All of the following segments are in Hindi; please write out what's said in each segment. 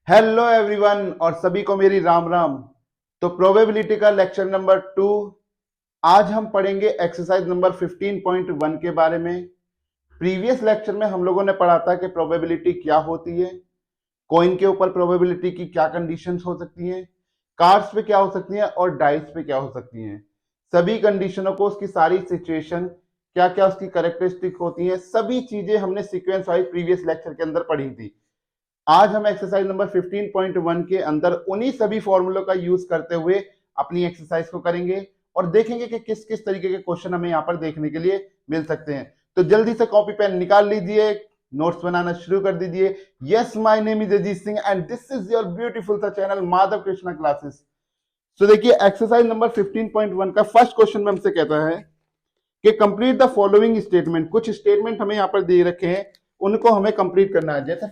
हेलो एवरीवन और सभी को मेरी राम राम। तो प्रोबेबिलिटी का लेक्चर नंबर 2। आज हम पढ़ेंगे एक्सरसाइज नंबर 15.1 के बारे में। प्रीवियस लेक्चर में हम लोगों ने पढ़ा था कि प्रोबेबिलिटी क्या होती है, कॉइन के ऊपर प्रोबेबिलिटी की क्या कंडीशंस हो सकती हैं, कार्ड्स पे क्या हो सकती हैं और डाइस पे क्या हो सकती हैं। सभी कंडीशनों को, उसकी सारी सिचुएशन, क्या क्या उसकी कैरेक्टरिस्टिक होती हैं, सभी चीजें हमने सीक्वेंस वाइज प्रीवियस लेक्चर के अंदर पढ़ी थी। आज हम एक्सरसाइज नंबर 15.1 के अंदर उन्हीं सभी फॉर्मूलों का यूज करते हुए अपनी एक्सरसाइज को करेंगे और देखेंगे कि किस किस तरीके के क्वेश्चन हमें यहाँ पर देखने के लिए मिल सकते हैं। तो जल्दी से कॉपी पेन निकाल लीजिए, नोट्स बनाना शुरू कर दीजिए। Yes, my name is Ajit Singh and this is your beautiful सा चैनल माधव कृष्णा क्लासेस। तो देखिए, एक्सरसाइज नंबर 15.1 का फर्स्ट क्वेश्चन में हमसे कहता है कि कंप्लीट द फॉलोइंग स्टेटमेंट। कुछ स्टेटमेंट हमें यहाँ पर दे रखे हैं, उनको हमें कंप्लीट करना है। जैसे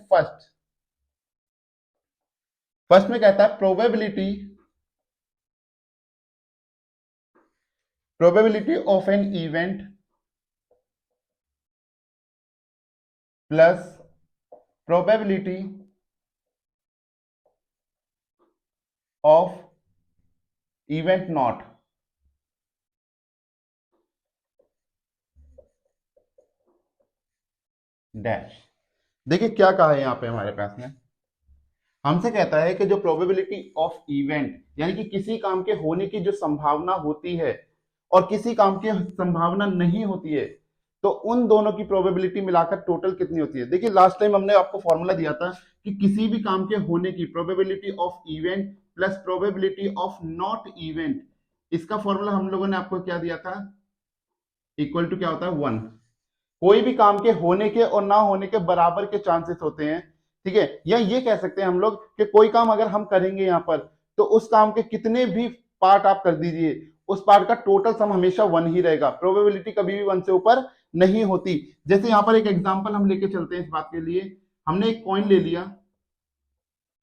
फर्स्ट में कहता है probability of an event plus probability of event not dash. देखिए क्या कहा है यहां पे हमारे पास में, हमसे कहता है कि जो प्रोबेबिलिटी ऑफ इवेंट यानी कि किसी काम के होने की जो संभावना होती है और किसी काम की संभावना नहीं होती है, तो उन दोनों की प्रोबेबिलिटी मिलाकर टोटल कितनी होती है। देखिए लास्ट टाइम हमने आपको फॉर्मूला दिया था कि किसी भी काम के होने की probability of event plus probability of not event, इसका फॉर्मूला हम लोगों ने आपको क्या दिया था, इक्वल टू क्या होता है 1। कोई भी काम के होने के और ना होने के बराबर के चांसेस होते हैं, ठीक है। या ये कह सकते हैं हम लोग कि कोई काम अगर हम करेंगे यहां पर, तो उस काम के कितने भी पार्ट आप कर दीजिए, उस पार्ट का टोटल सम हमेशा 1 ही रहेगा, प्रोबेबिलिटी कभी भी 1 से ऊपर नहीं होती। जैसे यहां पर एक एग्जांपल हम लेके चलते हैं इस बात के लिए। हमने एक कॉइन ले लिया,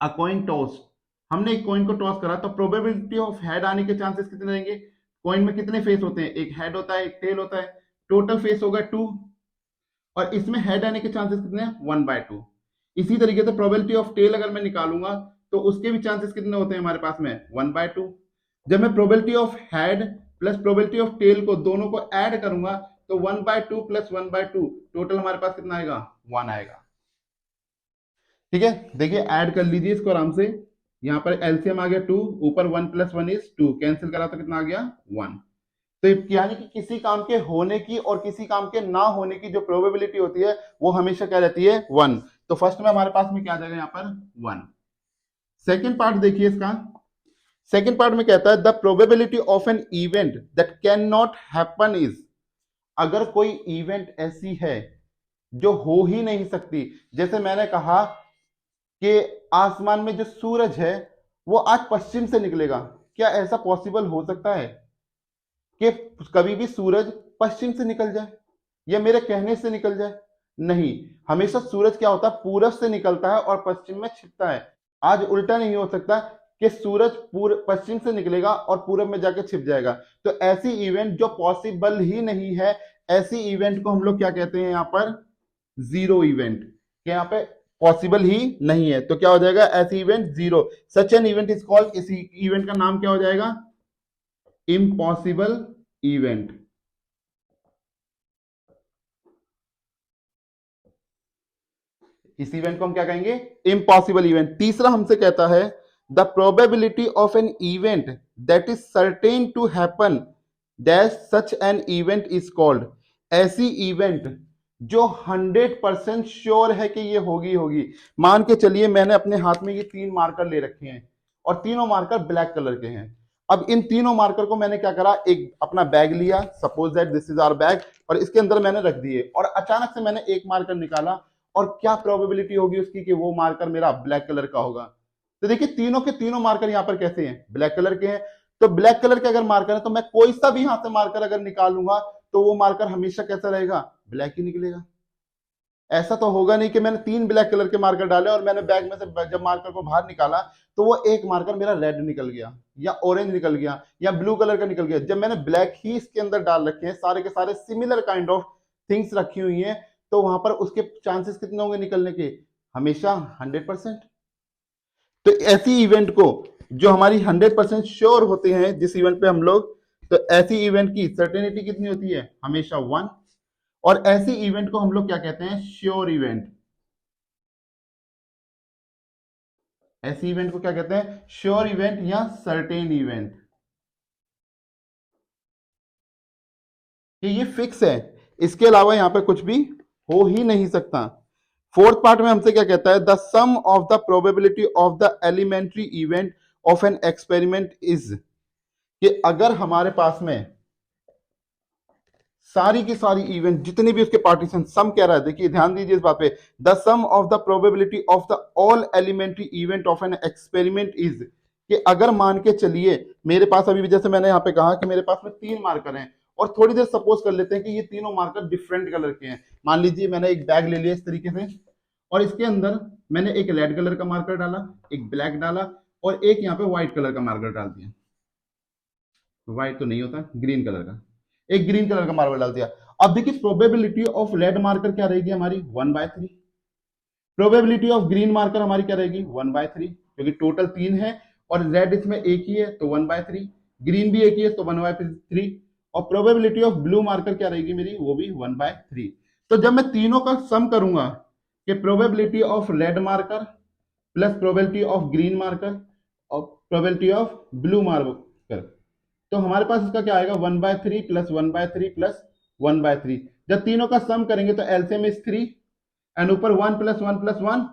अ कॉइन टॉस। हमने एक कॉइन को टॉस करा, तो प्रोबेबिलिटी ऑफ हेड आने के चांसेस कितने रहेंगे। कॉइन में कितने फेस होते हैं, एक हेड होता है एक टेल होता है, टोटल फेस होगा 2, और इसमें हेड आने के चांसेस कितने हैं 1/2। इसी तरीके से प्रोबेबिलिटी ऑफ टेल अगर मैं निकालूंगा, तो उसके भी चांसेस कितने होते हैं हमारे पास में 1/2। जब मैं probability of head plus probability of tail को दोनों को ऐड करूंगा, तो 1/2 प्लस 1/2 टोटल हमारे पास कितना आएगा 1 आएगा। ठीक है, देखिए ऐड कर लीजिए इसको आराम से। यहां पर एलसीएम आ गया 2, ऊपर 1 + 1 इज 2, कैंसिल करा तो कितना आ गया 1। तो यानी कि किसी काम के होने की और किसी काम के ना होने की जो प्रोबेबिलिटी होती है वो हमेशा क्या रहती है 1। तो फर्स्ट में हमारे पास में क्या आ जाएगा यहाँ पर 1। सेकेंड पार्ट देखिए इसका। सेकेंड पार्ट में कहता है the probability of an event that can not happen is. अगर कोई इवेंट ऐसी है जो हो ही नहीं सकती, जैसे मैंने कहा कि आसमान में जो सूरज है वो आज पश्चिम से निकलेगा, क्या ऐसा पॉसिबल हो सकता है कि कभी भी सूरज पश्चिम से निकल जाए या मेरे कहने से निकल जाए? नहीं, हमेशा सूरज क्या होता है पूरब से निकलता है और पश्चिम में छिपता है। आज उल्टा नहीं हो सकता कि सूरज पश्चिम से निकलेगा और पूरब में जाके छिप जाएगा। तो ऐसी इवेंट जो पॉसिबल ही नहीं है, ऐसी इवेंट को हम लोग क्या कहते हैं यहाँ पर, जीरो इवेंट। कि यहाँ पे पॉसिबल ही नहीं है, तो क्या हो जाएगा ऐसी event zero. Such an event is called, इस इवेंट का नाम क्या हो जाएगा, इम्पॉसिबल इवेंट। इस इवेंट को हम क्या कहेंगे, इम्पॉसिबल इवेंट। तीसरा हमसे कहता है the probability of an event that is certain to happen dash such an event is called. ऐसी इवेंट जो 100% श्योर है कि ये होगी होगी। मान के चलिए मैंने अपने हाथ में ये 3 मार्कर ले रखे हैं और तीनों मार्कर ब्लैक कलर के हैं। अब इन तीनों मार्कर को मैंने क्या करा, एक अपना बैग लिया, suppose that this is our bag, और इसके अंदर मैंने रख दिए, और अचानक से मैंने एक मार्कर निकाला, और क्या प्रोबेबिलिटी होगी उसकी कि वो मार्कर मेरा ब्लैक कलर का होगा। तो देखिए तीनों के तीनों मार्कर यहाँ पर कैसे हैं, ब्लैक कलर के हैं। तो ब्लैक कलर के अगर मार्कर है तो मैं कोई सा भी यहां से मार्कर अगर निकालूंगा तो वो मार्कर हमेशा कैसा रहेगा, ब्लैक ही निकलेगा। ऐसा तो होगा नहीं कि मैंने 3 ब्लैक कलर के मार्कर डाले और मैंने बैग में से जब मार्कर को बाहर निकाला तो वो एक मार्कर मेरा रेड निकल गया या ऑरेंज निकल गया या ब्लू कलर का निकल गया। जब मैंने ब्लैक ही इसके अंदर डाल रखे हैं, सारे के सारे सिमिलर काइंड ऑफ थिंग्स रखी हुई हैं, तो वहां पर उसके चांसेस कितने होंगे निकलने के, हमेशा 100%। तो ऐसी इवेंट को जो हमारी 100% श्योर होते हैं जिस इवेंट पे हम लोग, तो ऐसी इवेंट की सर्टेनिटी कितनी होती है? हमेशा 1। और ऐसी इवेंट को हम लोग क्या कहते हैं? Sure event. ऐसी इवेंट को क्या कहते हैं? श्योर इवेंट या सर्टेन इवेंट। कि ये फिक्स है, इसके अलावा यहां पे कुछ भी हो ही नहीं सकता। फोर्थ पार्ट में हमसे क्या कहता है? The sum of the probability of the elementary event of an experiment is, कि अगर हमारे पास में सारी की सारी इवेंट जितने भी उसके पार्टीशन, सम कह रहा है, देखिए ध्यान दीजिए इस बात पे, the sum of the probability of the all elementary event of an experiment is, कि अगर मान के चलिए मेरे पास अभी भी, जैसे मैंने यहां पे कहा कि मेरे पास में 3 मार्कर हैं, और थोड़ी देर सपोज कर लेते हैं कि ये तीनों मार्कर डिफरेंट कलर के हैं। मान लीजिए मैंने एक बैग ले लिया इस तरीके से, और इसके अंदर मैंने एक रेड कलर का मार्कर डाला, एक ब्लैक डाला, और एक यहाँ पे व्हाइट कलर का मार्कर डाल दिया। व्हाइट तो नहीं होता, ग्रीन कलर का, एक ग्रीन कलर का मार्कर डाल दिया। अब देखिए प्रोबेबिलिटी ऑफ रेड मार्कर क्या रहेगी हमारी? 1/3। प्रोबेबिलिटी ऑफ ग्रीन मार्कर हमारी क्या रहेगी? 1/3, क्योंकि टोटल 3 है और रेड इसमें एक ही है तो 1/3, ग्रीन भी एक ही है तो 1/3। और प्रोबेबिलिटी ऑफ ब्लू मार्कर क्या रहेगी मेरी? वो भी 1/3। तो जब मैं तीनों का सम करूंगा कि probability of red marker plus probability of green marker और प्रोबेबिलिटी ऑफ ब्लू मार्कर, तो हमारे पास इसका क्या आएगा? 1/3 प्लस 1/3 प्लस 1/3। जब तीनों का सम करेंगे तो एलसीएम इज 3, एंड ऊपर 1 प्लस 1 प्लस 1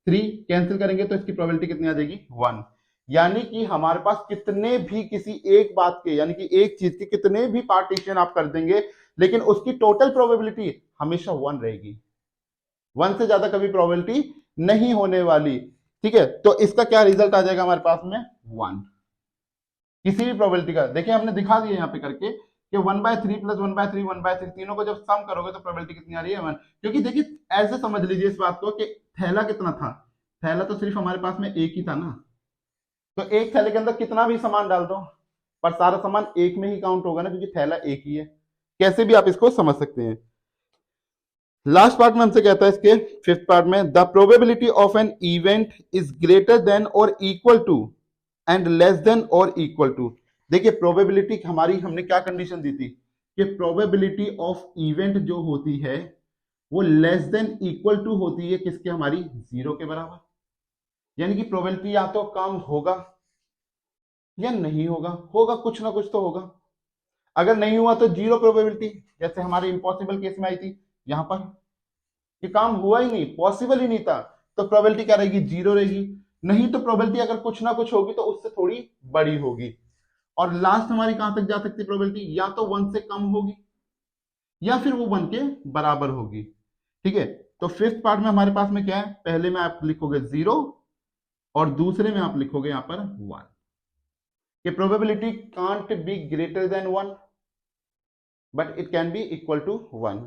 3, कैंसिल करेंगे तो इसकी प्रोबेबिलिटी कितनी आ जाएगी? 1। यानी कि हमारे पास कितने भी किसी एक बात के, यानी कि एक चीज के कितने भी पार्टीशन आप कर देंगे, लेकिन उसकी टोटल प्रोबेबिलिटी हमेशा 1 रहेगी। 1 से ज्यादा कभी प्रोबेबिलिटी नहीं होने वाली। ठीक है, तो इसका क्या रिजल्ट आ जाएगा हमारे पास में? 1। किसी भी प्रोबेबिलिटी का, देखिए हमने दिखा दिया यहाँ पे करके कि 1/3 प्लस 1/3 1/3, तीनों को जब सम करोगे तो प्रोबेबिलिटी कितनी आ रही है? 1। क्योंकि देखिए ऐसे समझ लीजिए इस बात को कि थैला कितना था? थैला तो सिर्फ हमारे पास में एक ही था ना, तो एक थैले के अंदर कितना भी सामान डाल दो पर सारा सामान एक में ही काउंट होगा ना, क्योंकि थैला एक ही है। कैसे भी आप इसको समझ सकते हैं। लास्ट पार्ट में हमसे कहता है इसके फिफ्थ पार्ट में, the probability of an event is greater than और equal to and less than और इक्वल टू। देखिए प्रोबेबिलिटी हमारी, हमने क्या कंडीशन दी थी कि प्रोबेबिलिटी ऑफ इवेंट जो होती है वो लेस देन इक्वल टू होती है किसके? हमारी 0 के बराबर। यानी कि प्रोबेबिलिटी या तो कम होगा या नहीं होगा, होगा कुछ ना कुछ तो होगा। अगर नहीं हुआ तो 0 प्रोबेबिलिटी, जैसे हमारे इम्पॉसिबल केस में आई थी यहां पर, कि काम हुआ ही नहीं, पॉसिबल ही नहीं था, तो प्रोबेबिलिटी क्या रहेगी? 0 रहेगी। नहीं तो प्रोबेबिलिटी अगर कुछ ना कुछ होगी तो उससे थोड़ी बड़ी होगी। और लास्ट हमारी कहां तक जा सकती है प्रोबेबिलिटी? या तो 1 से कम होगी या फिर वो 1 के बराबर होगी। ठीक है, तो फिफ्थ पार्ट में हमारे पास में क्या है? पहले में आप लिखोगे 0 और दूसरे में आप लिखोगे यहां पर 1, कि probability can't be greater than 1 but it can be equal to 1,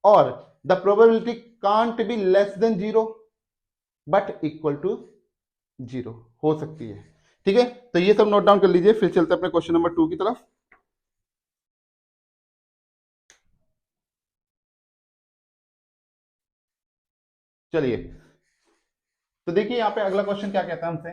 और the probability can't be less than 0 but equal to 0 हो सकती है। ठीक है, तो ये सब नोट डाउन कर लीजिए, फिर चलते हैं अपने क्वेश्चन नंबर 2 की तरफ। चलिए, तो देखिए यहां पे अगला क्वेश्चन क्या कहता है हमसे।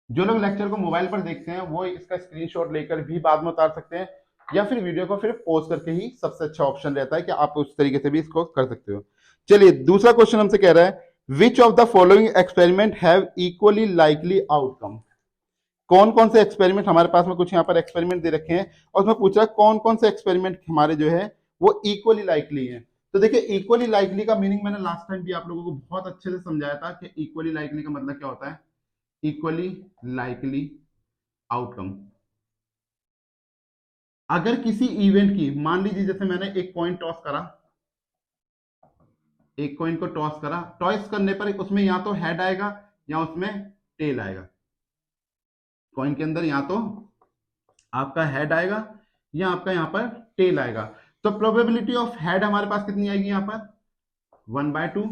जो लोग लेक्चर को मोबाइल पर देखते हैं वो इसका स्क्रीनशॉट लेकर भी बाद में उतार सकते हैं, या फिर वीडियो को फिर पॉज करके ही सबसे अच्छा ऑप्शन रहता है कि आप उस तरीके से भी इसको कर सकते हो। चलिए दूसरा क्वेश्चन हमसे कह रहा है, which of the following experiment have equally likely outcome. कौन कौन से एक्सपेरिमेंट, हमारे पास में कुछ यहाँ पर एक्सपेरिमेंट दे रखे हैं और उसमें पूछ रहा है कौन कौन से एक्सपेरिमेंट हमारे जो है वो इक्वली लाइकली है। तो देखिए इक्वली लाइकली का मीनिंग मैंने लास्ट टाइम भी आप लोगों को बहुत अच्छे से समझाया था कि इक्वली लाइकली का मतलब क्या होता है? Equally likely outcome. अगर किसी इवेंट की, मान लीजिए जैसे मैंने एक कॉइन टॉस करा, एक कॉइन को टॉस करा, टॉस करने पर उसमें या तो हेड आएगा या उसमें टेल आएगा। कॉइन के अंदर या तो आपका हेड आएगा या आपका यहां पर टेल आएगा। तो प्रोबेबिलिटी ऑफ हेड हमारे पास कितनी आएगी? यहां पर 1/2,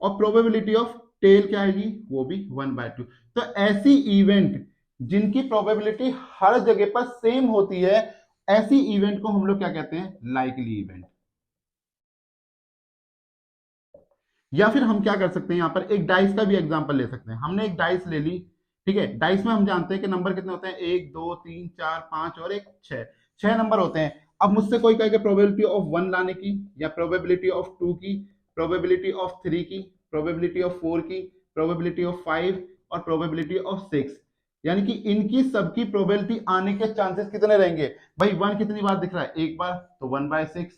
और प्रोबेबिलिटी ऑफ टेल क्या आएगी? वो भी 1/2। तो ऐसी इवेंट जिनकी प्रोबेबिलिटी हर जगह पर सेम होती है, ऐसी इवेंट को हम लोग क्या कहते हैं? Likely event. या फिर हम क्या कर सकते हैं, यहाँ पर एक डाइस का भी एग्जांपल ले सकते हैं। हमने एक डाइस ले ली, ठीक है, डाइस में हम जानते हैं कि नंबर कितने होते हैं, 1 2 3 4 5 और एक 6, 6 नंबर होते हैं। अब मुझसे कोई कहेगा प्रोबेबिलिटी ऑफ 1 लाने की, या प्रोबेबिलिटी ऑफ 2 की, प्रोबेबिलिटी ऑफ 3 की, प्रोबेबिलिटी ऑफ 4 की, प्रोबेबिलिटी ऑफ 5 और प्रोबेबिलिटी ऑफ 6, यानी कि इनकी सबकी प्रोबेबिलिटी आने के चांसेस कितने रहेंगे। भाई 1 कितनी बार दिख रहा है, एक बार, तो 1/6।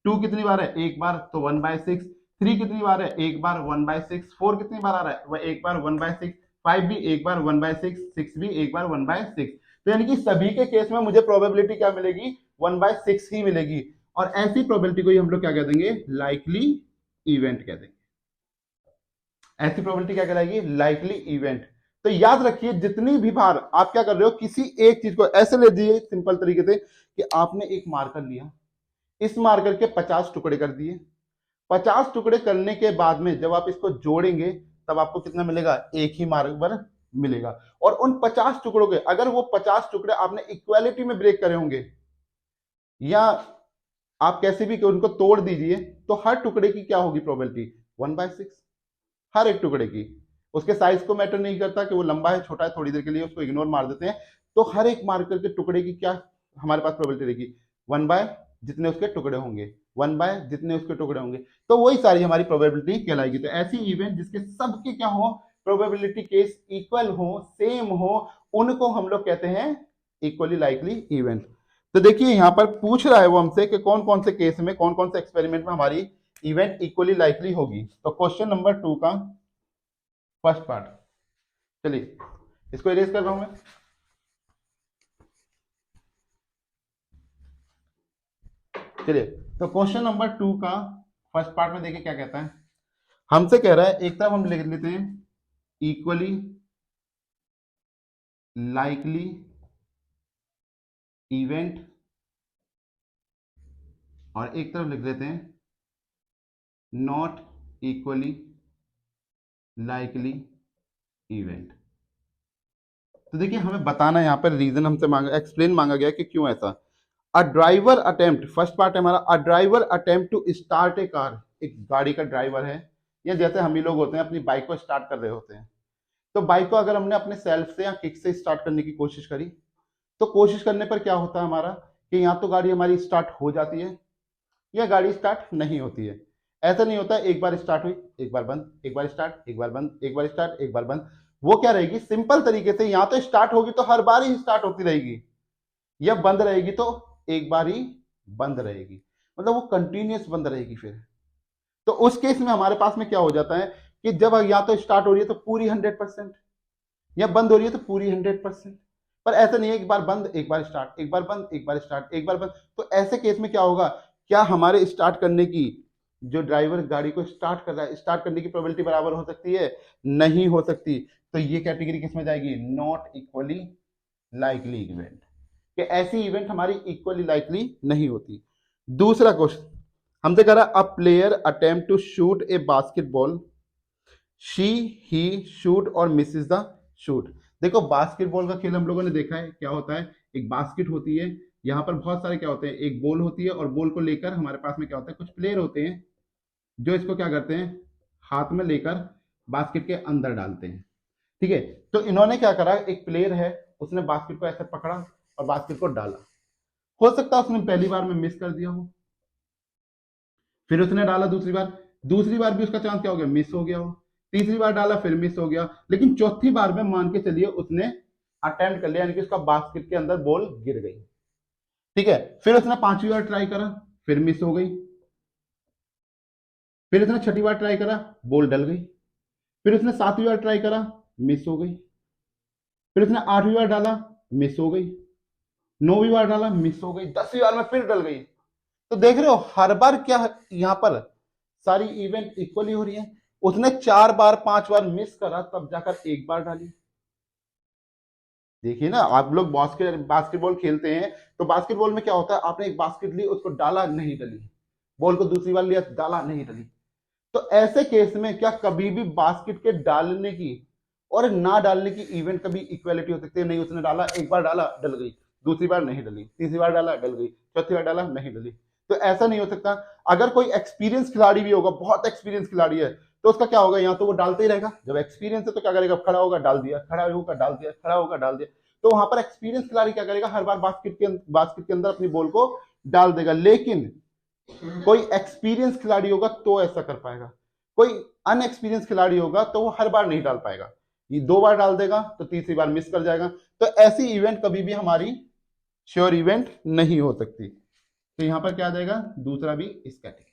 2 कितनी बार है, एक बार, तो 1/6। 3 कितनी बार है, एक बार, 1/6। 4 कितनी बार आ रहा है, वह एक बार, 1/6। 5 भी एक बार, 1/6। 6 भी एक बार, 1/6। तो यानी कि सभी के केस में मुझे प्रोबेबिलिटी क्या मिलेगी, 1/6 ही मिलेगी। और ऐसी प्रोबेबिलिटी को ही हम लोग क्या कह देंगे, लाइकली इवेंट कह देंगे। ऐसी प्रोबेबिलिटी क्या कहलाएगी, लाइकली इवेंट। तो याद रखिए, जितनी भी बार आप क्या कर रहे हो, किसी एक चीज को ऐसे ले दिए सिंपल तरीके से कि आपने एक मार्कर लिया, इस मार्कर के 50 टुकड़े कर दिए। 50 टुकड़े करने के बाद में जब आप इसको जोड़ेंगे तब आपको कितना मिलेगा, एक ही मार्कर मिलेगा। और उन 50 टुकड़ों के अगर वो 50 टुकड़े आपने इक्वालिटी में ब्रेक करे होंगे, या आप कैसे भी उनको तोड़ दीजिए, तो हर टुकड़े की क्या होगी प्रोबेबिलिटी, 1/6। हर एक टुकड़े की, उसके साइज को मैटर नहीं करता कि वो लंबा है छोटा है, थोड़ी देर के लिए उसको इग्नोर मार देते हैं। तो हर एक मार्कर के टुकड़े की क्या हमारे पास प्रोबेबिलिटी रहेगी, 1 बाय जितने उसके टुकड़े होंगे, 1 बाय जितने उसके टुकड़े होंगे, तो वही सारी हमारी प्रोबेबिलिटी कहलाएगी। तो ऐसी इवेंट जिसके सबके क्या हो, प्रोबेबिलिटी केस इक्वल हो, सेम हो, उनको हम लोग कहते हैं इक्वली लाइकली इवेंट। तो देखिए यहां पर पूछ रहा है वो हमसे कि कौन कौन से केस में, कौन कौन से एक्सपेरिमेंट में हमारी इवेंट इक्वली लाइकली होगी। तो क्वेश्चन नंबर 2 का फर्स्ट पार्ट, चलिए इसको इरेज कर रहा हूं मैं। चलिए, तो क्वेश्चन नंबर 2 का फर्स्ट पार्ट में देखिए क्या कहता है। हमसे कह रहा है, एक तरफ हम लिख लेते हैं इक्वली लाइकली इवेंट, और एक तरफ लिख देते हैं नॉट इक्वली लाइकली इवेंट। तो देखिए हमें बताना है, यहां पर रीजन हमसे मांगा, एक्सप्लेन मांगा गया कि क्यों ऐसा। A driver attempt, first part है हमारा, a driver attempt to start a car, एक गाड़ी का ड्राइवर है, या जैसे हम ही लोग होते हैं अपनी बाइक को स्टार्ट कर रहे होते हैं। तो बाइक को अगर हमने अपने सेल्फ से या किक से स्टार्ट करने की कोशिश करी, तो कोशिश करने पर क्या होता है हमारा, कि या तो गाड़ी हमारी स्टार्ट हो जाती है या गाड़ी स्टार्ट नहीं होती है। ऐसा नहीं होता है एक बार स्टार्ट हुई एक बार बंद, एक बार स्टार्ट एक बार बंद, एक बार स्टार्ट एक बार बंद। वो क्या रहेगी, सिंपल तरीके से या तो स्टार्ट होगी तो हर बार ही स्टार्ट होती रहेगी, या बंद रहेगी तो एक बार ही बंद रहेगी, मतलब वो कंटिन्यूअस बंद रहेगी फिर। तो उस केस में हमारे पास में क्या हो जाता है कि जब या तो स्टार्ट हो रही है तो पूरी 100%, या बंद हो रही है तो पूरी 100%। पर ऐसा नहीं है, एक बार बंद एक बार स्टार्ट, एक बार बंद एक बार स्टार्ट एक बार बंद। तो ऐसे केस में क्या होगा, क्या हमारे स्टार्ट करने की, जो ड्राइवर गाड़ी को स्टार्ट कर रहा है, स्टार्ट करने की प्रोबेबिलिटी बराबर हो सकती है, नहीं हो सकती। तो ये कैटेगरी किस में जाएगी, नॉट इक्वली लाइकली इवेंट, कि ऐसी इवेंट हमारी इक्वली लाइकली नहीं होती। दूसरा क्वेश्चन हमसे कह रहा है, a player attempt to shoot a basketball, she he shoot और मिसेस द शूट। देखो बास्केटबॉल का खेल हम लोगों ने देखा है, क्या होता है, एक बास्केट होती है, यहाँ पर बहुत सारे क्या होते हैं, एक बॉल होती है, और बॉल को लेकर हमारे पास में क्या होता है, कुछ प्लेयर होते हैं जो इसको क्या करते हैं, हाथ में लेकर बास्केट के अंदर डालते हैं। ठीक है, तो इन्होंने क्या करा, एक प्लेयर है, उसने बास्केट को ऐसे पकड़ा और बास्केट को डाला। हो सकता है उसने पहली बार में मिस कर दिया हो, फिर उसने डाला दूसरी बार, दूसरी बार भी उसका चांस क्या हो गया, मिस हो गया हो, तीसरी बार डाला फिर मिस हो गया, लेकिन चौथी बार में मान के चलिए उसने अटेम्प्ट कर लिया, यानी कि उसका बास्केट के अंदर बॉल गिर गई। ठीक है, फिर उसने 5वीं बार ट्राई करा, फिर मिस हो गई, फिर उसने 6ठी बार ट्राई करा, बॉल डल गई, फिर उसने 7वीं बार ट्राई करा, मिस हो गई, फिर उसने 8वीं बार डाला, मिस हो गई, 9वीं बार डाला, मिस हो गई, 10वीं बार में फिर डल गई। तो देख रहे हो हर बार क्या यहां पर सारी इवेंट इक्वली हो रही है। उसने 4 बार 5 बार मिस करा, तब जाकर एक बार डाली। देखिए ना, आप लोग बास्केटबॉल खेलते हैं, तो बास्केटबॉल में क्या होता है, आपने एक बास्केट ली, उसको डाला नहीं डली, बॉल को दूसरी बार लिया, डाला नहीं डली। तो ऐसे केस में क्या कभी भी बास्केट के डालने की और ना डालने की इवेंट कभी इक्वालिटी हो सकती है, नहीं। उसने डाला, एक बार डाला डल गई, दूसरी बार नहीं डली, तीसरी बार डाला डल गई, चौथी बार डाला नहीं डली। तो ऐसा नहीं हो सकता। अगर कोई एक्सपीरियंस खिलाड़ी भी होगा, बहुत एक्सपीरियंस खिलाड़ी है, तो उसका क्या होगा, यहाँ तो वो डालते ही रहेगा। जब एक्सपीरियंस है तो क्या करेगा, खड़ा होगा डाल दिया, खड़ा होगा डाल दिया, खड़ा होगा डाल दिया। तो वहां पर एक्सपीरियंस खिलाड़ी क्या करेगा, हर बार बास्केट के अंदर अपनी बॉल को डाल देगा। लेकिन कोई एक्सपीरियंस खिलाड़ी होगा तो ऐसा कर पाएगा, कोई अनएक्सपीरियंस खिलाड़ी होगा तो वो हर बार नहीं डाल पाएगा। ये 2 बार डाल देगा तो तीसरी बार मिस कर जाएगा। तो ऐसी इवेंट कभी भी हमारी श्योर इवेंट नहीं हो सकती। तो यहां पर क्या आ जाएगा, दूसरा भी इस कैटेगरी।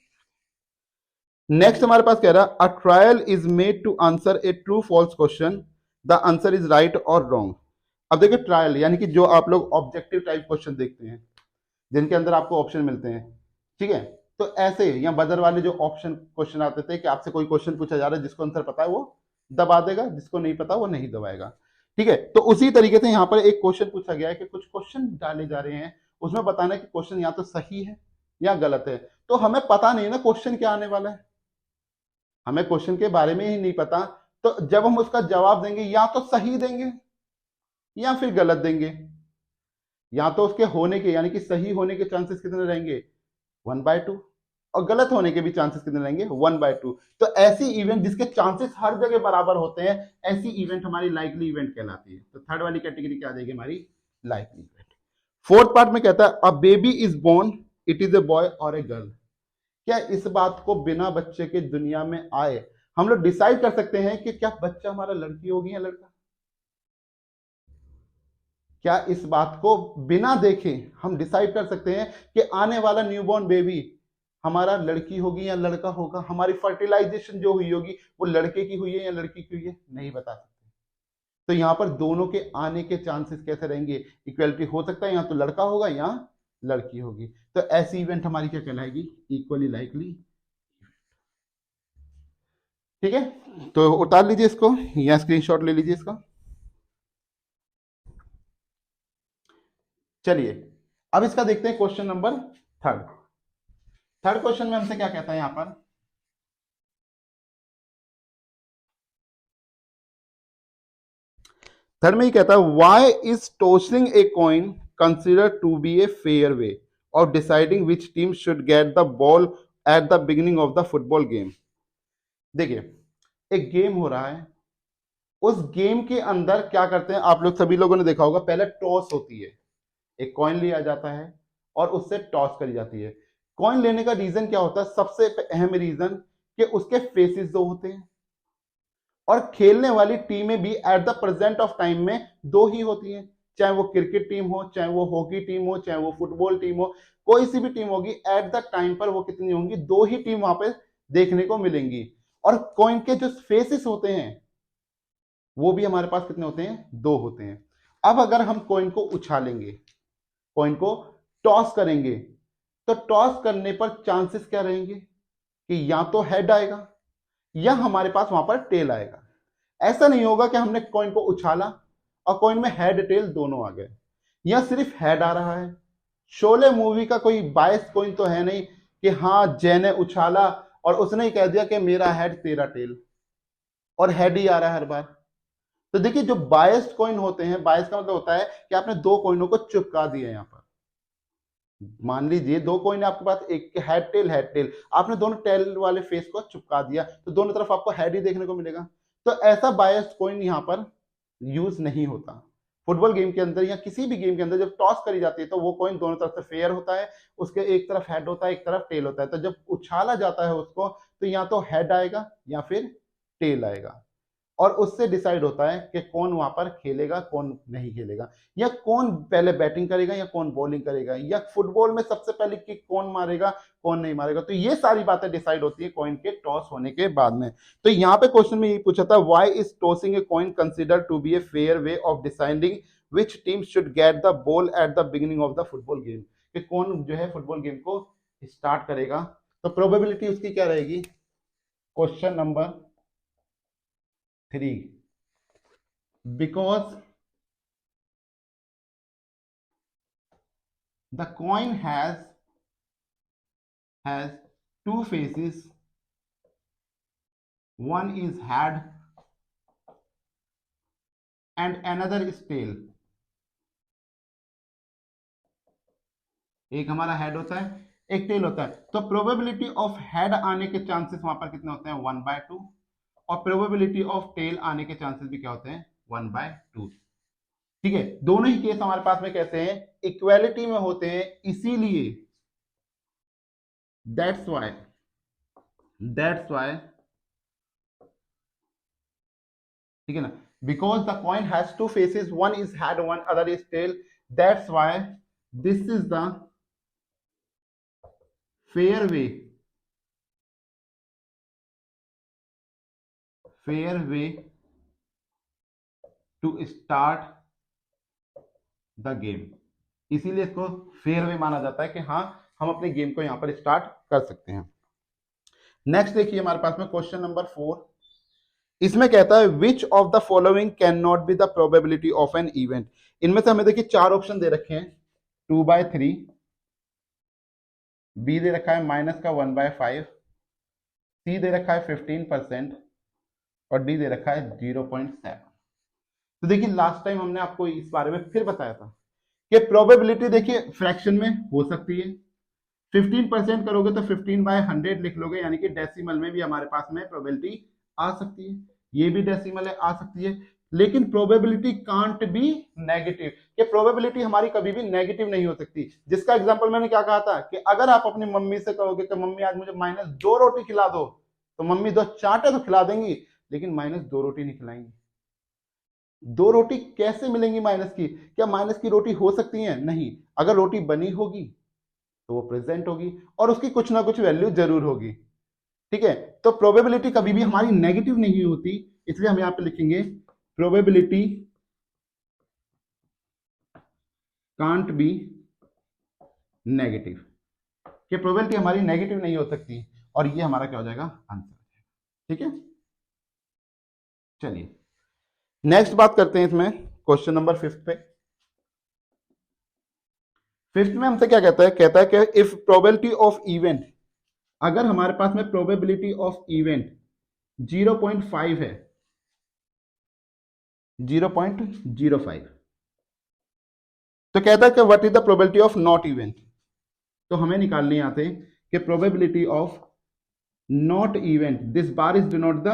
नेक्स्ट हमारे पास कह रहा है, a trial is made to answer a true false question, the answer is right और रॉन्ग। अब देखिए ट्रायल यानी कि जो आप लोग ऑब्जेक्टिव टाइप क्वेश्चन देखते हैं जिनके अंदर आपको ऑप्शन मिलते हैं, ठीक है। तो ऐसे या बजर वाले जो ऑप्शन क्वेश्चन आते थे कि आपसे कोई क्वेश्चन पूछा जा रहा है, जिसको आंसर पता है वो दबा देगा, जिसको नहीं पता वो नहीं दबाएगा, ठीक है। तो उसी तरीके से यहाँ पर एक क्वेश्चन पूछा गया है कि कुछ क्वेश्चन डाले जा रहे हैं, उसमें बताना है कि क्वेश्चन या तो सही है या गलत है। तो हमें पता नहीं ना क्वेश्चन क्या आने वाला है, हमें क्वेश्चन के बारे में ही नहीं पता। तो जब हम उसका जवाब देंगे या तो सही देंगे या फिर गलत देंगे। या तो उसके होने के यानी कि सही होने के चांसेस कितने रहेंगे, 1/2, और गलत होने के भी चांसेस कितने रहेंगे, 1/2। तो ऐसी इवेंट जिसके चांसेस हर जगह बराबर होते हैं, ऐसी इवेंट हमारी लाइकली इवेंट कहलाती है। तो थर्ड वाली कैटेगरी क्या आ जाएगी हमारी, लाइकली इवेंट। फोर्थ पार्ट में कहता है, a baby is born, it is a boy और ए गर्ल। क्या इस बात को बिना बच्चे के दुनिया में आए हम लोग डिसाइड कर सकते हैं कि क्या बच्चा हमारा लड़की होगी या लड़का? क्या इस बात को बिना देखे हम डिसाइड कर सकते हैं कि आने वाला न्यूबॉर्न बेबी हमारा लड़की होगी या लड़का होगा? हमारी फर्टिलाइजेशन जो हुई होगी वो लड़के की हुई है या लड़की की हुई है, नहीं बता सकते। तो यहां पर दोनों के आने के चांसेस कैसे रहेंगे, इक्वलिटी हो सकता है, या तो लड़का होगा या लड़की होगी। तो ऐसी इवेंट हमारी क्या कहलाएगी, इक्वली लाइकली। ठीक है, तो उतार लीजिए इसको या स्क्रीनशॉट ले लीजिए इसका। चलिए अब इसका देखते हैं question number third. Third question में हमसे क्या कहता है यहां पर, थर्ड में ही कहता है, why is tossing a coin consider to be a fair way of deciding which team should get the ball at the beginning of the football game. देखिए एक गेम हो रहा है, उस गेम के अंदर क्या करते हैं, आप लोग सभी लोगों ने देखा होगा, पहले टॉस होती है, एक कॉइन लिया जाता है और उससे टॉस करी जाती है। कॉइन लेने का रीजन क्या होता है, सबसे अहम रीजन कि उसके फेसेस दो होते हैं, और खेलने वाली टीमें भी at the present of time में दो ही होती हैं। चाहे वो क्रिकेट टीम हो, चाहे वो हॉकी टीम हो, चाहे वो फुटबॉल टीम हो, कोई सी भी टीम होगी, एट द टाइम पर वो कितनी होंगी, दो ही टीम वहां पे देखने को मिलेंगी। और कॉइन के जो फेसेस होते हैं वो भी हमारे पास कितने होते हैं, दो होते हैं। अब अगर हम कॉइन को उछालेंगे, कॉइन को टॉस करेंगे, तो टॉस करने पर चांसेस क्या रहेंगे कि या तो हेड आएगा या हमारे पास वहां पर टेल आएगा। ऐसा नहीं होगा कि हमने कॉइन को उछाला और कॉइन में हेड टेल दोनों आ गए, या सिर्फ हेड आ रहा है। शोले मूवी का कोई बायस कॉइन तो है नहीं कि हाँ जय ने उछाला और उसने ही कह दिया कि मेरा हेड तेरा टेल, और हेड ही आ रहा है हर बार। तो देखिए जो बायस्ड कॉइन होते हैं, बायस का मतलब होता है कि आपने दो कॉइनों को चिपका दिया। यहां पर मान लीजिए दो कॉइन आपके पास, एक हेड टेल, आपने दोनों टेल वाले फेस को चिपका दिया तो दोनों तरफ आपको हेड ही देखने को मिलेगा। तो ऐसा बायस्ड कॉइन यहां पर यूज नहीं होता। फुटबॉल गेम के अंदर या किसी भी गेम के अंदर जब टॉस करी जाती है तो वो कॉइन दोनों तरफ से फेयर होता है, उसके एक तरफ हेड होता है एक तरफ टेल होता है। तो जब उछाला जाता है उसको तो या तो हेड आएगा या फिर टेल आएगा, और उससे डिसाइड होता है कि कौन वहां पर खेलेगा कौन नहीं खेलेगा, या कौन पहले बैटिंग करेगा या कौन बॉलिंग करेगा, या फुटबॉल में सबसे पहले किक कौन मारेगा कौन नहीं मारेगा। तो ये सारी बातें डिसाइड होती है कॉइन के टॉस होने के बाद में। तो यहाँ पे क्वेश्चन में यही पूछा था, why is tossing a coin consider to be a fair way of deciding which team should get the ball at the beginning of the football game, कि कौन जो है फुटबॉल गेम को स्टार्ट करेगा। तो प्रोबेबिलिटी उसकी क्या रहेगी, question number 3, because the coin has two faces, one is head and another is tail। एक हमारा हेड होता है एक टेल होता है। तो प्रोबेबिलिटी ऑफ हेड आने के चांसेस वहां पर कितने होते हैं, 1/2, और प्रोबेबिलिटी ऑफ टेल आने के चांसेस भी क्या होते हैं 1/2। ठीक है, दोनों ही केस हमारे पास में कैसे हैं, इक्वालिटी में होते हैं, इसीलिए दैट्स वाई, ठीक है ना, because the coin has two faces, one is head one other is tail, that's why this is the fair way to start the game. इसीलिए इसको फेयर वे माना जाता है कि हाँ हम अपने गेम को यहां पर स्टार्ट कर सकते हैं। नेक्स्ट देखिए हमारे पास में क्वेश्चन नंबर 4, इसमें कहता है which of the following can not be the probability of an event. इनमें से हमें देखिए 4 ऑप्शन दे रखे हैं, 2/3, बी दे रखा है माइनस का 1/5, सी दे रखा है 15% और डी दे रखा है 0.7। तो देखिए लास्ट टाइम हमने आपको इस बारे में फिर बताया था कि प्रोबेबिलिटी देखिए फ्रैक्शन में हो सकती है, 15% करोगे तो 15/100 लिख लोगे, यानी कि डेसिमल में भी हमारे पास में प्रोबेबिलिटी आ सकती है, ये भी डेसिमल है आ सकती है, लेकिन प्रोबेबिलिटी कांट बी नेगेटिव, कि प्रोबेबिलिटी हमारी कभी भी नेगेटिव नहीं हो सकती। जिसका एग्जांपल मैंने क्या कहा था कि अगर आप अपनी मम्मी से कहोगे कि मम्मी आज मुझे -2 रोटी खिला दो, तो मम्मी 2 चांटे तो खिला देंगी, लेकिन -2 रोटी नहीं खिलाएंगी। 2 रोटी कैसे मिलेंगी माइनस की, क्या माइनस की रोटी हो सकती है, नहीं, अगर रोटी बनी होगी तो वो प्रेजेंट होगी और उसकी कुछ ना कुछ वैल्यू जरूर होगी। ठीक है, तो प्रोबेबिलिटी कभी भी हमारी नेगेटिव नहीं होती, इसलिए हम यहां पे लिखेंगे प्रोबेबिलिटी कांट बी नेगेटिव, कि प्रोबेबिलिटी हमारी नेगेटिव नहीं हो सकती, और ये हमारा क्या हो जाएगा आंसर। ठीक है, चलिए नेक्स्ट बात करते हैं इसमें क्वेश्चन नंबर 5 पे। 5 में हमसे क्या कहता है कि इफ प्रोबेबिलिटी ऑफ इवेंट, अगर हमारे पास में प्रोबेबिलिटी ऑफ इवेंट 0.5 है, 0.05, तो कहता है कि what is the probability of not event. तो हमें निकालनी यहां से कि probability of not event, this bar is denote the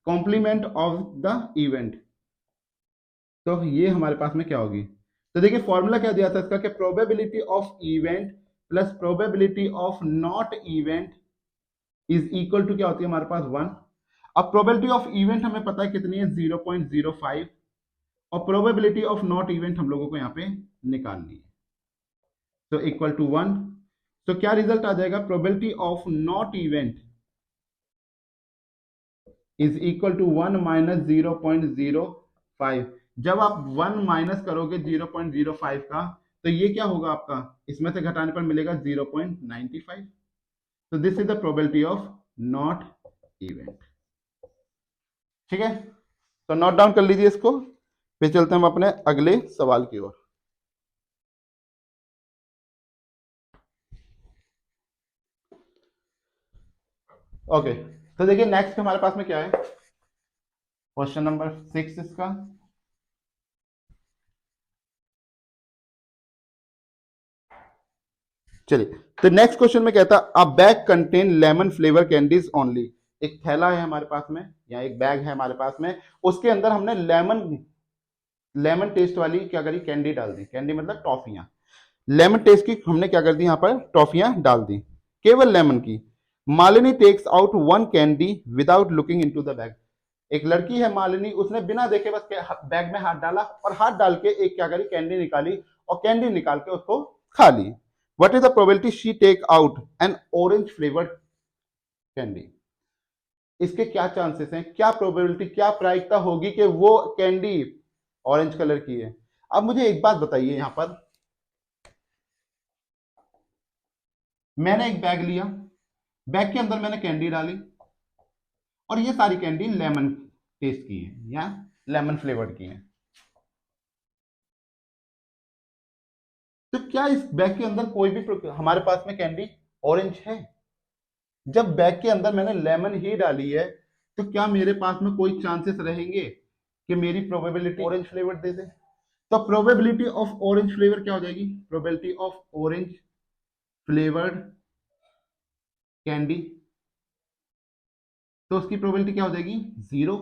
complement of the event, तो ये हमारे पास में क्या होगी। तो देखिए फॉर्मूला क्या दिया था इसका कि probability of event plus probability of not event is equal to क्या होती है हमारे पास 1। अब प्रोबेबिलिटी ऑफ इवेंट हमें पता है कितनी है 0.05, और प्रोबेबिलिटी ऑफ नॉट इवेंट हम लोगों को यहाँ पे निकालनी है, तो इक्वल टू 1। तो क्या रिजल्ट आ जाएगा, probability of not event is equal to 1 minus 0.05। जब आप 1 माइनस करोगे 0.05 का, तो ये क्या होगा आपका, इसमें से घटाने पर मिलेगा 0.95। तो this is the probability of not event. ठीक है, तो नोट डाउन कर लीजिए इसको, फिर चलते हैं हम अपने अगले सवाल की ओर। ओके, तो देखिए नेक्स्ट हमारे पास में क्या है, क्वेश्चन नंबर 6 इसका। चलिए, तो नेक्स्ट क्वेश्चन में कहता है अ bag contain lemon flavour candies only. एक थैला है हमारे पास में या एक बैग है हमारे पास में, उसके अंदर हमने लेमन टेस्ट वाली क्या करी, कैंडी डाल दी, कैंडी मतलब टॉफियां, लेमन टेस्ट की हमने क्या कर दी, यहां पर टॉफियां डाल दी, केवल लेमन की। Malini takes out 1 candy without looking into the bag. एक लड़की है मालिनी, उसने बिना देखे बस बैग में हाथ डाला और हाथ डाल के एक क्या करी, कैंडी निकाली, और कैंडी निकाल के उसको खा ली। What is the probability she take out an orange flavoured candy. इसके क्या चांसेस हैं, क्या प्रोबेबिलिटी, क्या प्रायिकता होगी कि वो कैंडी ऑरेंज कलर की है। अब मुझे एक बात बताइए, यहां पर मैंने एक बैग लिया, बैग के अंदर मैंने कैंडी डाली, और ये सारी कैंडी लेमन टेस्ट की है या लेमन फ्लेवर्ड की है। तो क्या इस बैग के अंदर कोई भी हमारे पास में कैंडी ऑरेंज है। जब बैग के अंदर मैंने लेमन ही डाली है, तो क्या मेरे पास में कोई चांसेस रहेंगे कि मेरी प्रोबेबिलिटी ऑरेंज फ्लेवर दे दे। तो प्रोबेबिलिटी ऑफ ऑरेंज फ्लेवर क्या हो जाएगी, probability of orange flavoured candy तो उसकी प्रोबेबिलिटी क्या हो जाएगी, 0,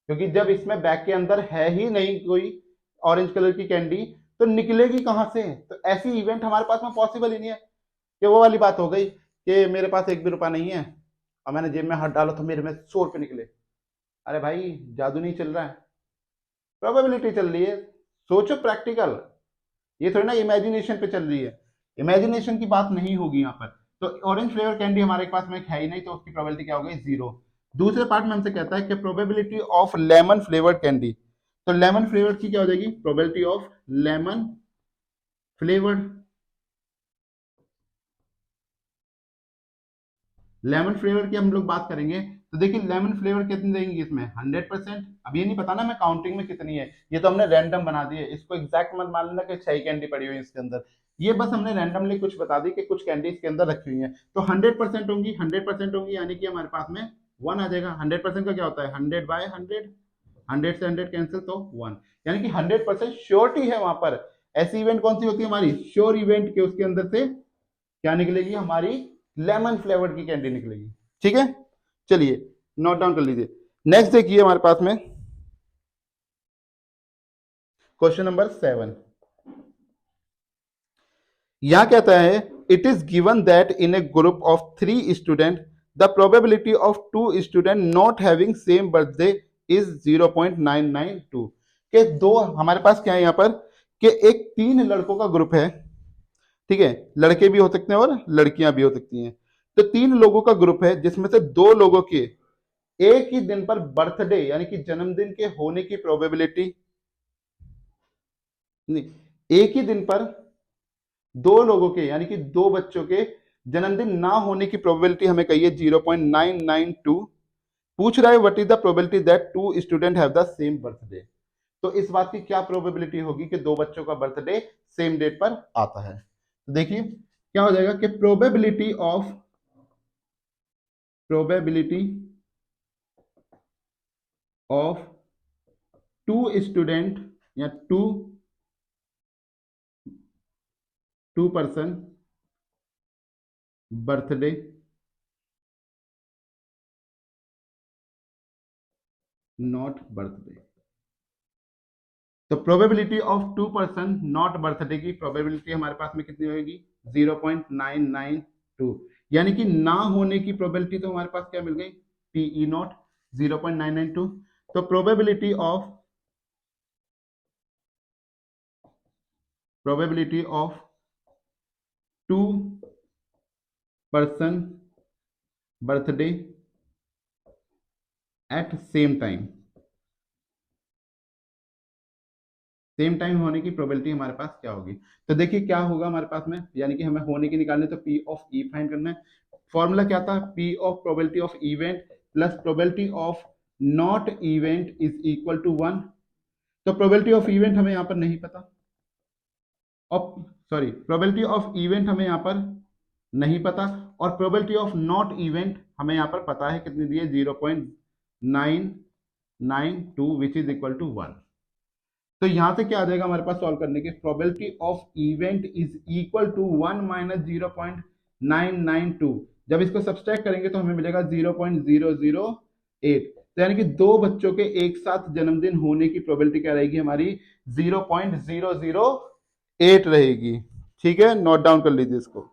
क्योंकि जब इसमें बैग के अंदर है ही नहीं कोई ऑरेंज कलर की कैंडी तो निकलेगी कहां से। तो ऐसी इवेंट हमारे पास में पॉसिबल ही नहीं है। कि वो वाली बात हो गई कि मेरे पास एक भी रुपया नहीं है और मैंने जेब में हाथ डाला तो मेरे में 100 रुपये निकले। अरे भाई जादू नहीं चल रहा है, प्रोबेबिलिटी चल रही है। सोचो प्रैक्टिकल, ये थोड़ी ना इमेजिनेशन पे चल रही है, इमेजिनेशन की बात नहीं होगी यहाँ पर। तो ऑरेंज फ्लेवर कैंडी हमारे पास में है ही नहीं, तो उसकी प्रोबेबिलिटी क्या हो गई, 0। दूसरे पार्ट में हमसे कहता है कि probability of lemon flavoured candy, तो लेमन फ्लेवर्ड की क्या हो जाएगी, probability of lemon flavoured, lemon flavour की हम लोग बात करेंगे तो देखिए लेमन फ्लेवर कितनी देंगे इसमें, 100%। अब ये नहीं पता ना मैं काउंटिंग में कितनी है, ये तो हमने रैंडम बना दी है, इसको एग्जैक्ट मत मान लेना कि 6 कैंडी पड़ी हुई है इसके अंदर, ये बस हमने रैंडमली कुछ बता दी कि कुछ कैंडी इसके अंदर रखी हुई है। तो 100% होंगी, 100% होंगी, यानी कि हमारे पास में 1 आ जाएगा। 100% का क्या होता है, 100/100, 100 से 100 कैंसिल तो 1, यानी कि 100% श्योरिटी है वहां पर। ऐसी इवेंट कौन सी होती है हमारी, श्योर इवेंट के उसके अंदर से क्या निकलेगी, हमारी लेमन फ्लेवर्ड की कैंडी निकलेगी। ठीक है, चलिए नोट डाउन कर लीजिए। नेक्स्ट देखिए हमारे पास में क्वेश्चन नंबर 7, यहां कहता है it is given that in A group of 3 student the probability of 2 student not having same birthday is 0.992। के दो हमारे पास क्या है यहां पर कि एक 3 लड़कों का ग्रुप है, ठीक है, लड़के भी हो सकते हैं और लड़कियां भी हो सकती हैं। तो 3 लोगों का ग्रुप है जिसमें से 2 लोगों के एक ही दिन पर बर्थडे यानी कि जन्मदिन के होने की प्रोबेबिलिटी, नहीं, एक ही दिन पर 2 लोगों के यानी कि 2 बच्चों के जन्मदिन ना होने की प्रोबेबिलिटी हमें कही है 0.992। पूछ रहा है what is the probability that 2 student have the same birthday. तो इस बात की क्या प्रोबेबिलिटी होगी कि 2 बच्चों का बर्थडे सेम डेट पर आता है। तो देखिए क्या हो जाएगा कि प्रोबेबिलिटी ऑफ टू स्टूडेंट या two person birthday not birthday. तो probability of 2 person not birthday की प्रोबेबिलिटी हमारे पास में कितनी होगी, 0.992, यानी कि ना होने की प्रोबेबिलिटी तो हमारे पास क्या मिल गई, टीई नॉट 0.992। तो probability of 2 person birthday at same time होने की प्रोबेबिलिटी हमारे पास क्या होगी। तो देखिए क्या होगा हमारे पास में, यानी कि हमें होने की निकालने तो पी ऑफ ई फाइंड करना है। फॉर्मूला क्या था, P of probability of event plus probability of not event is equal to 1। तो प्रोबेबिलिटी ऑफ इवेंट हमें यहां पर नहीं पता, प्रोबेबिलिटी ऑफ इवेंट हमें यहां पर नहीं पता, और प्रोबेबिलिटी ऑफ नॉट इवेंट हमें यहां पर पता है कितनी दी है, 0.992 विच इज इक्वल टू 1। तो यहां से क्या आ जाएगा हमारे पास सॉल्व करने के, probability of event is equal to 1 minus 0.992। जब इसको सब्सट्रैक्ट करेंगे तो हमें मिलेगा 0.008। तो यानी कि 2 बच्चों के एक साथ जन्मदिन होने की प्रोबेबिलिटी क्या रहेगी हमारी, 0.008 रहेगी। ठीक है, नोट डाउन कर लीजिए इसको।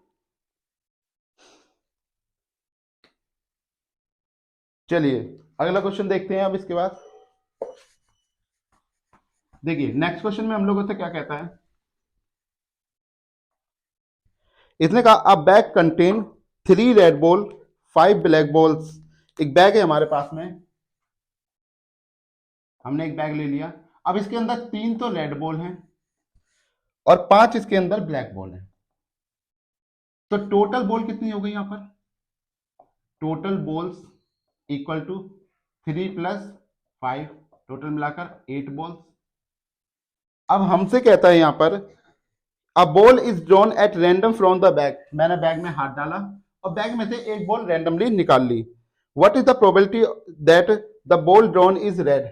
चलिए अगला क्वेश्चन देखते हैं अब इसके बाद। देखिए नेक्स्ट क्वेश्चन में हम लोगों से क्या कहता है, इसने कहा अ bag contain 3 red ball 5 black balls. एक बैग है हमारे पास में, हमने एक बैग ले लिया, अब इसके अंदर 3 तो रेड बॉल हैं और 5 इसके अंदर ब्लैक बॉल है। तो टोटल बॉल कितनी हो गई यहां पर, total balls equal to 3 + 5, total मिलाकर 8 बॉल्स। अब हमसे कहता है यहां पर a ball is drawn at random from the bag, मैंने बैग में हाथ डाला और बैग में से एक बॉल रैंडमली निकाल ली। What is the probability that the ball drawn is red.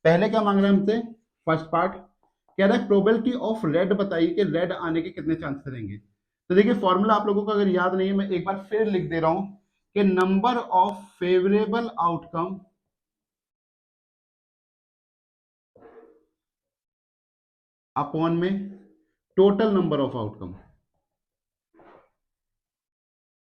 पहले क्या मांग रहा है हमसे, फर्स्ट पार्ट कह रहा है प्रोबेबिलिटी ऑफ रेड बताइए कि रेड आने के कितने चांसेस रहेंगे। तो देखिए फॉर्मूला आप लोगों को अगर याद नहीं है मैं एक बार फिर लिख दे रहा हूं कि number of favourable outcome upon में total number of outcome.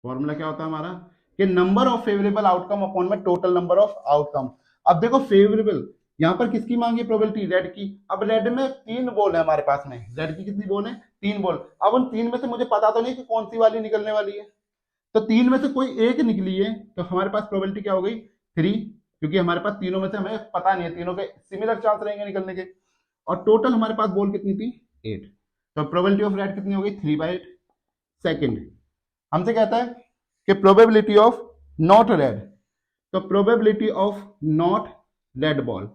Formula क्या होता है हमारा कि number of favourable outcome upon में टोटल नंबर ऑफ आउटकम। अब देखो फेवरेबल यहां पर किसकी मांगी प्रोबेबिलिटी, रेड की। अब रेड में 3 बॉल है हमारे पास में, रेड की कितनी बॉल है, 3 बॉल। अब उन 3 में से मुझे पता तो नहीं कि कौन सी वाली निकलने वाली है, तो 3 में से कोई एक निकली है, तो हमारे पास प्रोबेबिलिटी क्या हो गई 3, क्योंकि हमारे पास तीनों में से हमें पता नहीं है, तीनों के सिमिलर चांस रहेंगे निकलने के। और टोटल हमारे पास बॉल कितनी थी 8, तो प्रोबेबिलिटी ऑफ रेड कितनी हो गई 3/8। सेकेंड हमसे कहता है कि प्रोबेबिलिटी ऑफ नॉट रेड, तो probability of not red ball.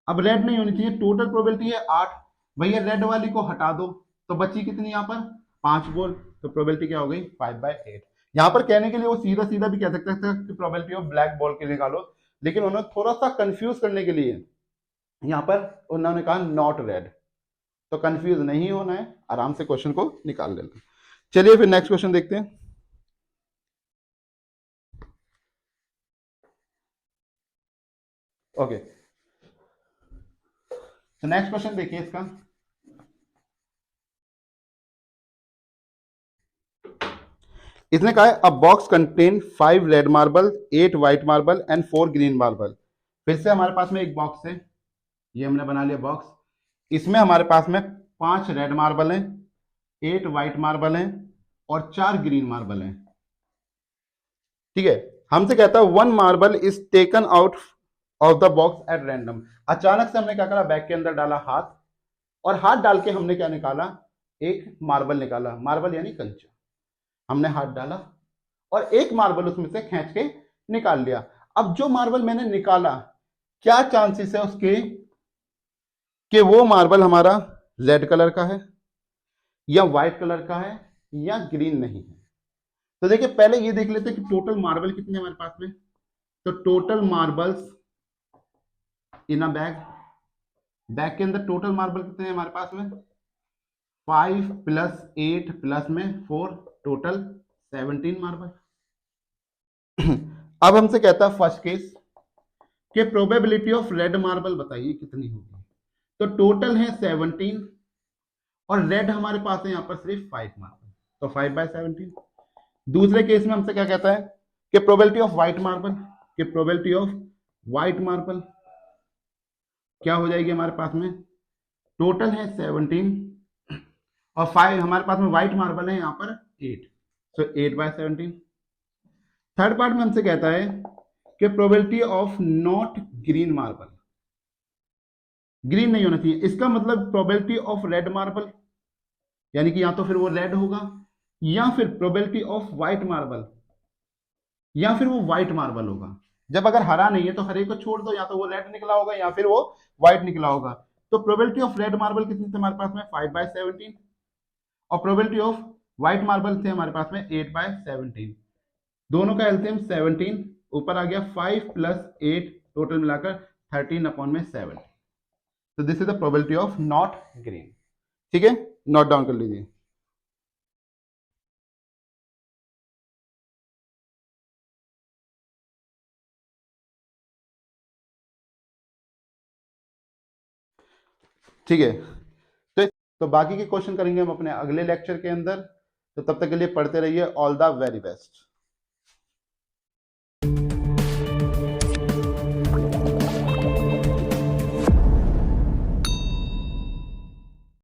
अब रेड नहीं होनी चाहिए, टोटल प्रोबेबिलिटी है 8, भैया रेड वाली को हटा दो तो बची कितनी यहां पर 5 बॉल, तो प्रोबेबिलिटी क्या हो गई 5/8। यहां पर कहने के लिए वो सीधा सीधा भी कह सकते थे कि प्रोबेबिलिटी ऑफ ब्लैक बॉल के निकालो, लेकिन उन्होंने थोड़ा सा कंफ्यूज करने के लिए यहां पर उन्होंने कहा नॉट रेड, तो कंफ्यूज नहीं होना है, आराम से क्वेश्चन को निकाल लेना। चलिए फिर नेक्स्ट क्वेश्चन देखते हैं। ओके, तो नेक्स्ट क्वेश्चन देखिए इसका। इसने कहा है अ box contain 5 red marble, 8 white marble and 4 green marble. फिर से हमारे पास में एक बॉक्स है, ये हमने बना लिया बॉक्स। इसमें हमारे पास में 5 रेड मार्बल हैं, 8 व्हाइट मार्बल हैं और 4 ग्रीन मार्बल हैं। ठीक है, हमसे कहता है 1 marble is taken out of the box at random. अचानक से हमने क्या करा, बैग के अंदर डाला हाथ, और हाथ डाल के हमने क्या निकाला, एक मार्बल निकाला। मार्बल यानी कंचा, हमने हाथ डाला और एक मार्बल उसमें से खींच के निकाल लिया। अब जो मार्बल मैंने निकाला, क्या चांसेस है उसके कि वो मार्बल हमारा रेड कलर का है या व्हाइट कलर का है या ग्रीन नहीं है। तो देखिए पहले ये देख लेते हैं कि टोटल मार्बल कितने हमारे पास में। तो टोटल मार्बल्स इन अ बैग, बैग के अंदर टोटल मार्बल कितने हैं हमारे पास में 5 + 8 + में 4, टोटल 17 मार्बल। अब हमसे कहता है फर्स्ट केस कि प्रोबेबिलिटी ऑफ रेड मार्बल बताइए कितनी होगी। तो टोटल है 17 और रेड हमारे पास है यहां पर सिर्फ 5 मार्बल, तो 5/17। दूसरे केस में हमसे क्या कहता है कि प्रोबेबिलिटी ऑफ व्हाइट मार्बल, कि प्रोबेबिलिटी ऑफ व्हाइट मार्बल क्या हो जाएगी हमारे पास में, टोटल है 17 और 5 हमारे पास में व्हाइट मार्बल है यहां पर 8, सो 8/17। थर्ड पार्ट में हमसे कहता है कि probability of not green marble, green नहीं होना चाहिए, इसका मतलब प्रोबेबिलिटी ऑफ रेड मार्बल, यानी कि या तो फिर वो रेड होगा या फिर प्रोबेबिलिटी ऑफ व्हाइट मार्बल, या फिर वो व्हाइट मार्बल होगा। जब अगर हरा नहीं है तो हरे को छोड़ दो, या तो वो रेड निकला होगा या फिर वो व्हाइट निकला होगा। तो प्रोबेबिलिटी ऑफ रेड मार्बल कितनी थी हमारे पास में 5/17 और प्रोबेबिलिटी ऑफ व्हाइट मार्बल थे हमारे पास में 8/17। दोनों का एलसीएम 17, ऊपर आ गया 5 + 8, टोटल मिलाकर 13/7। तो this is the probability of not green. ठीक है, नोट डाउन कर लीजिए। ठीक है, तो बाकी के क्वेश्चन करेंगे हम अपने अगले लेक्चर के अंदर। तो तब तक के लिए पढ़ते रहिए। All the very best.